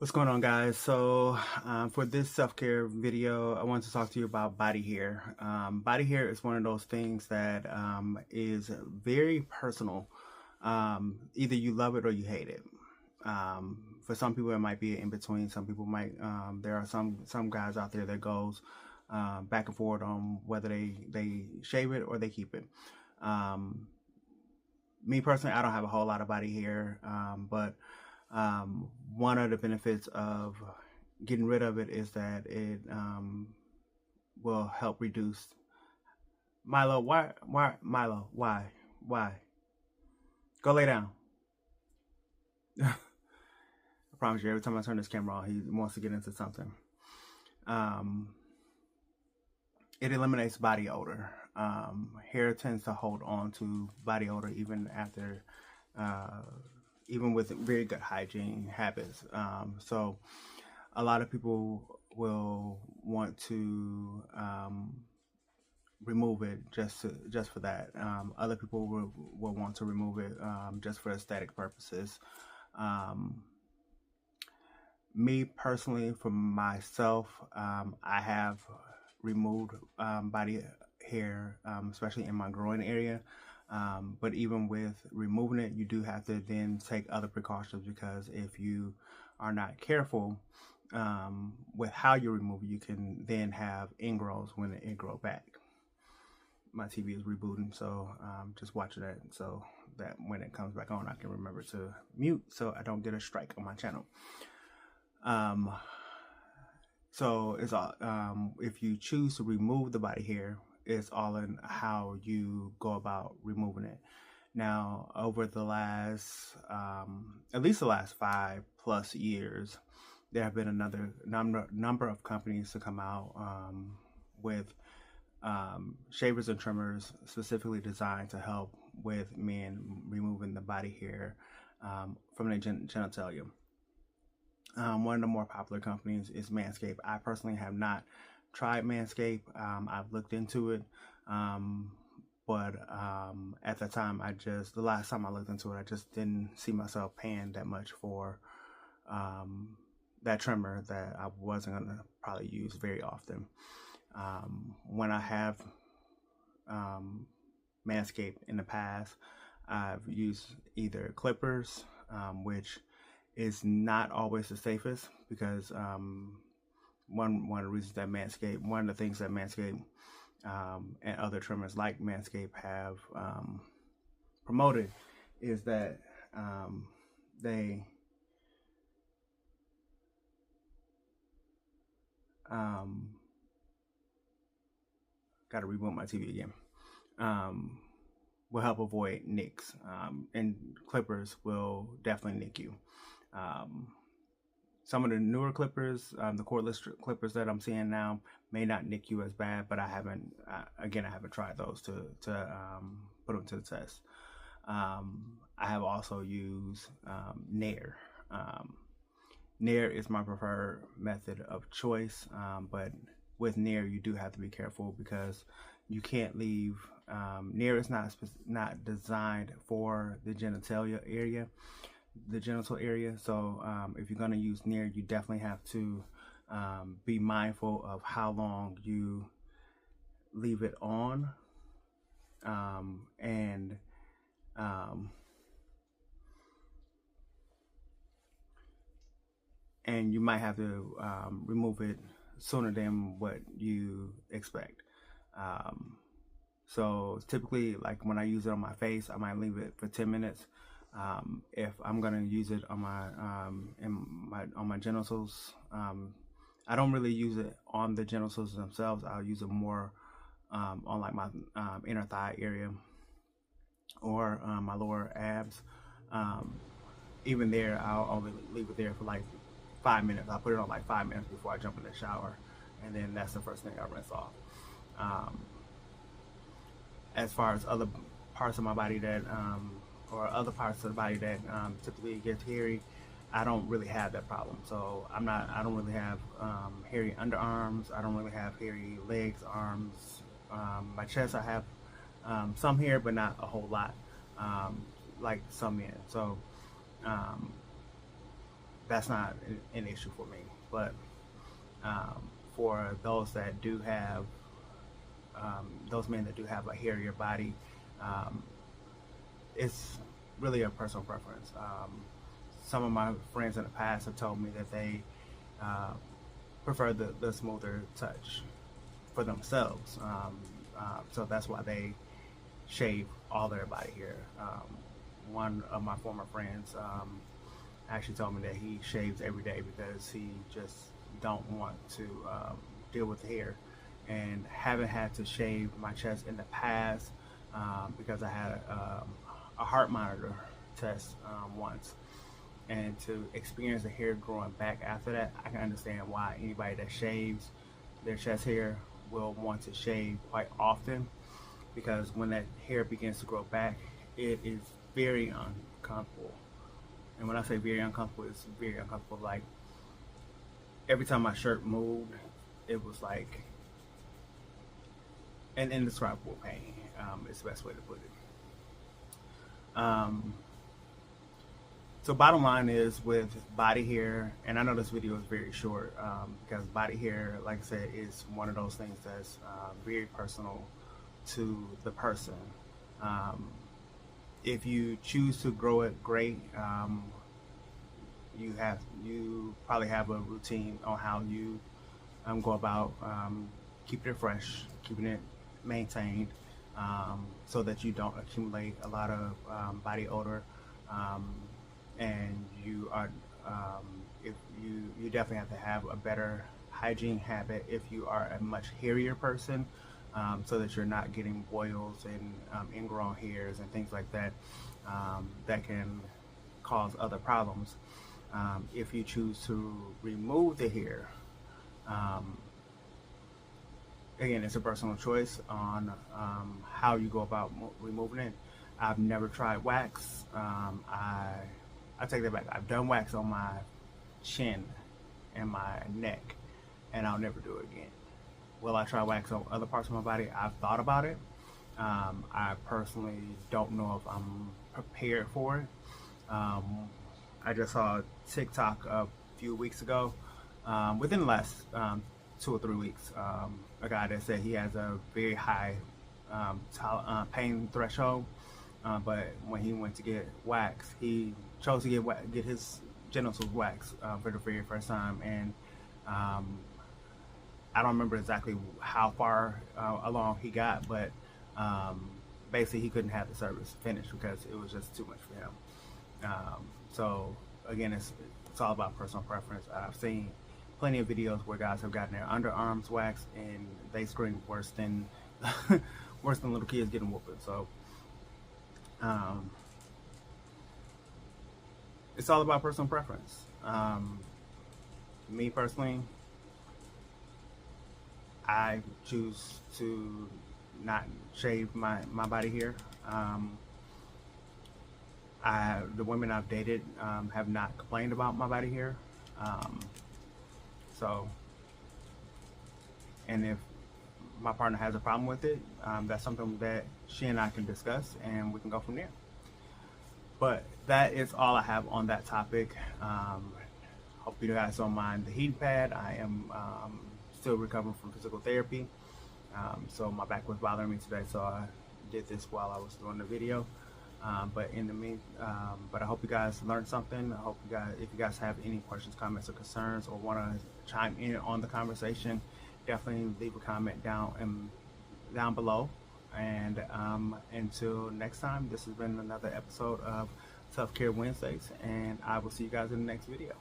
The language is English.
What's going on, guys? So for this self-care video, I want to talk to you about body hair. Body hair is one of those things that is very personal. Either you love it or you hate it. For some people, it might be in between. Some people might. There are some guys out there that goes back and forth on whether they shave it or they keep it. Um, Me personally, I don't have a whole lot of body hair, but one of the benefits of getting rid of it is that it will help reduce. Milo, why, Milo, why? Go lay down. I promise you, every time I turn this camera on, he wants to get into something. Um, it eliminates body odor. Hair tends to hold on to body odor even after, uh, even with very good hygiene habits. So a lot of people will want to remove it just for that. Other people will want to remove it just for aesthetic purposes. Um, Me personally, for myself, I have removed body hair, especially in my groin area. But even with removing it, you do have to then take other precautions, because if you are not careful with how you remove it, you can then have ingrowns when it grow back. My TV is rebooting, so just watching that so that when it comes back on, I can remember to mute so I don't get a strike on my channel. Um, so it's all if you choose to remove the body hair, it's all in how you go about removing it. Now, over the last, at least the last 5+ years, there have been another number of companies to come out with shavers and trimmers specifically designed to help with men removing the body hair from their genitalia. One of the more popular companies is Manscaped. I personally have not tried Manscaped. I've looked into it, but at the time, the last time I looked into it, I just didn't see myself paying that much for that trimmer that I wasn't gonna probably use very often. When I have Manscaped in the past, I've used either clippers, which is not always the safest, because one of the reasons that one of the things that Manscaped and other trimmers like Manscaped have promoted is that they got to reboot my TV again. Will help avoid nicks, and clippers will definitely nick you. Some of the newer clippers, the cordless clippers that I'm seeing now, may not nick you as bad, but I haven't tried those to put them to the test. I have also used Nair. Nair is my preferred method of choice, but with Nair you do have to be careful, because you can't leave. Nair is not designed for the genitalia area, the genital area. So if you're going to use Nair, you definitely have to be mindful of how long you leave it on, and you might have to remove it sooner than what you expect. So typically, like when I use it on my face, I might leave it for 10 minutes. If I'm gonna use it on my genitals, I don't really use it on the genitals themselves. I'll use it more on like my inner thigh area, or my lower abs. Even there, I'll only leave it there for like 5 minutes. I'll put it on like 5 minutes before I jump in the shower, and then that's the first thing I rinse off. As far as other parts of my body that or other parts of the body that typically gets hairy, I don't really have that problem. So I don't really have hairy underarms. I don't really have hairy legs, arms. My chest, I have some hair, but not a whole lot, like some men. So that's not an issue for me. But for those that do have, those men that do have a hairier body, um, it's really a personal preference. Some of my friends in the past have told me that they uh, prefer the smoother touch for themselves. So that's why they shave all their body hair. One of my former friends actually told me that he shaves every day because he just don't want to deal with the hair. And haven't had to shave my chest in the past because I had a heart monitor test once. And to experience the hair growing back after that, I can understand why anybody that shaves their chest hair will want to shave quite often, because when that hair begins to grow back, it is very uncomfortable. And when I say very uncomfortable, it's very uncomfortable. Like every time my shirt moved, it was like an indescribable pain. It's the best way to put it. So bottom line is with body hair, and I know this video is very short because body hair, like I said, is one of those things that's very personal to the person. If you choose to grow it, great. You probably have a routine on how you go about keeping it fresh, keeping it maintained, so that you don't accumulate a lot of body odor. And you are, if you definitely have to have a better hygiene habit if you are a much hairier person, so that you're not getting boils and ingrown hairs and things like that that can cause other problems. If you choose to remove the hair, again, it's a personal choice on how you go about removing it. I've never tried wax. I take that back. I've done wax on my chin and my neck, and I'll never do it again. Will I try wax on other parts of my body? I've thought about it. I personally don't know if I'm prepared for it. I just saw a TikTok a few weeks ago, within the last 2 or 3 weeks, a guy that said he has a very high pain threshold, but when he went to get wax, he chose to get his genitals waxed for the very first time, and I don't remember exactly how far along he got, but basically he couldn't have the service finished because it was just too much for him. So again, it's all about personal preference. I've seen plenty of videos where guys have gotten their underarms waxed and they scream worse than worse than little kids getting whooped. So it's all about personal preference. Me personally, I choose to not shave my body hair. The women I've dated have not complained about my body hair. And if my partner has a problem with it, that's something that she and I can discuss, and we can go from there. But that is all I have on that topic. Hope you guys don't mind the heat pad. I am still recovering from physical therapy, so my back was bothering me today, so I did this while I was doing the video. But I hope you guys learned something. I hope you guys, if you guys have any questions, comments, or concerns, or want to chime in on the conversation, definitely leave a comment down below. And until next time, this has been another episode of Tough Care Wednesdays, and I will see you guys in the next video.